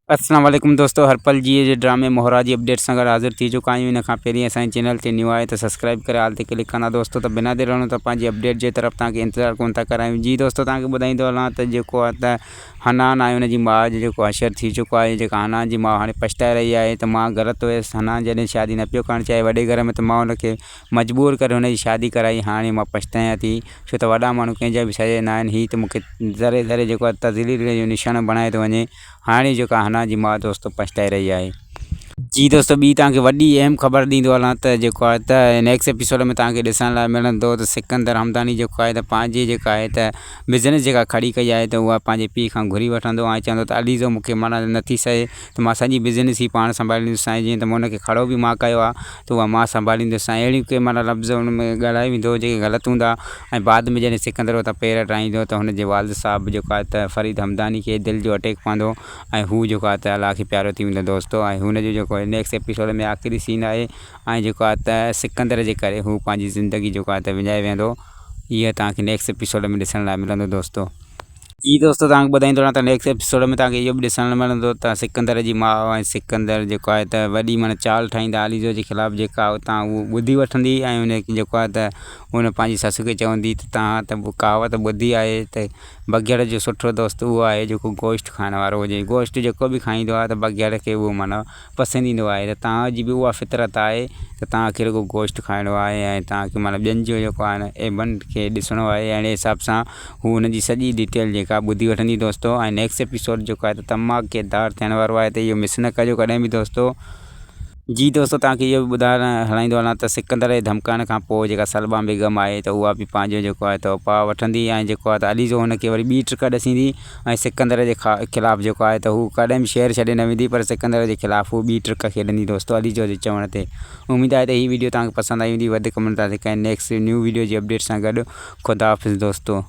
अस्सलाम वालेकुम दोस्तों, हरपल जी जे ड्रामे मोहरा जी अपडेट सां गॾु हाज़िर थी चुका आहियूं। इन खां पहिरीं असांजे चैनल ते न्यू आहे त सब्सक्राइब करे हाल ते क्लिक कंदा दोस्तों। त बिना देर रहणो त पंहिंजी अपडेट जे तरफ़ तव्हांखे इंतज़ारु कोन था करायूं। जी दोस्तों, तव्हांखे ॿुधाईंदो हलां त जेको आहे त हनान आहे हुनजी माउ जो जेको हशर थी चुको आहे। जेका हनान जी माउ हाणे पछताए रही आहे त मां ग़लति हुयसि, हनान जॾहिं शादी न पियो करणु चाहे वॾे घर में, त मां हुनखे मजबूर करे हुनजी शादी कराई। हाणे मां पछतायां थी, छो त वॾा माण्हू कंहिंजा बि सही न आहिनि। हीअ त मूंखे ज़रे ज़रे जेको आहे तज़लील जो निशान बणाए थो वञे। हाणे जेका हनान जी माउ दोस्तों पछताए रही आहे। जी दोस्तों, ॿी तव्हांखे वॾी अहम ख़बर ॾींदो हलां त जेको आहे त नेक्स्ट एपिसोड में तव्हांखे ॾिसण लाइ मिलंदो त सिकंदर हमदानी जेको आहे त पंहिंजी जेका आहे त बिज़नेस जेका खड़ी कई आहे त उहा पंहिंजे पीउ खां घुरी वठंदो ऐं चवंदो त अलीज़ो मूंखे माना नथी सहे त मां सॼी बिज़नेस ई पाण संभालींदुसि ऐं जीअं त मां हुनखे खड़ो बि मां कयो आहे त उहा मां संभालींदुसि। ऐं अहिड़ियूं के माना लफ़्ज़ हुन में ॻाल्हाए वेंदो जेके ग़लति हूंदा। ऐं बाद में जॾहिं सिकंदर उतां पेर हटाईंदो त हुनजे वालिद साहब जेको आहे त फ़रीद हमदानी खे दिलि जो अटैक पवंदो ऐं हू जेको आहे त अलाह खे प्यारो थी वेंदो दोस्तों। ऐं हुनजो जेको नेक्स्ट एपिसोड में आख़िरी सीन आहे ऐं जेको आहे त सिकंदर जे करे हू पंहिंजी ज़िंदगी जेको आहे त विञाए वेंदो। इहा तव्हांखे नेक्स्ट एपिसोड में ॾिसण लाइ मिलंदो दोस्तों। जी दोस्तों, तव्हांखे ॿुधाईंदो रहयां त नेक्स्ट एपिसोड में तव्हांखे इहो बि ॾिसण लाइ मिलंदो त सिकंदर जी माउ ऐं सिकंदर जेको आहे त वॾी माना चाल ठाहींदा अलीज़ो जे ख़िलाफ़ु, जेका उतां उहो ॿुधी वठंदी ऐं हुन जेको आहे त हुन पंहिंजी ससु खे चवंदी त तव्हां त कहावत ॿुधी आहे त बग़ैर जो सुठो दोस्त उहो आहे जेको गोश्त खाइण वारो हुजे। गोश्त जेको बि खाईंदो आहे त बग़ैर खे उहो माना पसंदि ईंदो आहे। त तव्हांजी बि उहा फितरत आहे त तव्हांखे रुॻो गोश्त खाइणो आहे ऐं तव्हांखे माना ॿियनि जो जेको आहे न एबन खे ॾिसणो आहे। अहिड़े हिसाब सां हू हुनजी सॼी डिटेल जेका ॿुधी वठंदी दोस्तों। ऐं नेक्स्ट एपिसोड जेको आहे त तमामु केदार थियण वारो आहे, त इहो मिस न कजो कॾहिं बि दोस्तों। जी दोस्तों, तव्हांखे इहो बि ॿुधाइण हलाईंदो हलां त सिकंदर जे धमकाइण खां पोइ जेका सलमा बेगम आहे त उहा बि पंहिंजो जेको आहे त उपाउ वठंदी ऐं जेको आहे त अलीज़ो हुनखे वरी ॿी ट्रिक ॾसींदी ऐं सिकंदर जे ख़िलाफ़ु जेको आहे त हू कॾहिं बि शहर छॾे न वेंदी, पर सिकंदर जे ख़िलाफ़ु हू ॿी ट्रिक खेॾंदी दोस्तों अलीज़ो जे चवण ते। उमेद आहे त हीअ वीडियो तव्हांखे पसंदि आई हूंदी। वधीक कमेंट था कनि नेक्स्ट न्यू वीडियो जी अपडेट सां गॾु। ख़ुदा हाफ़िज़ दोस्तों।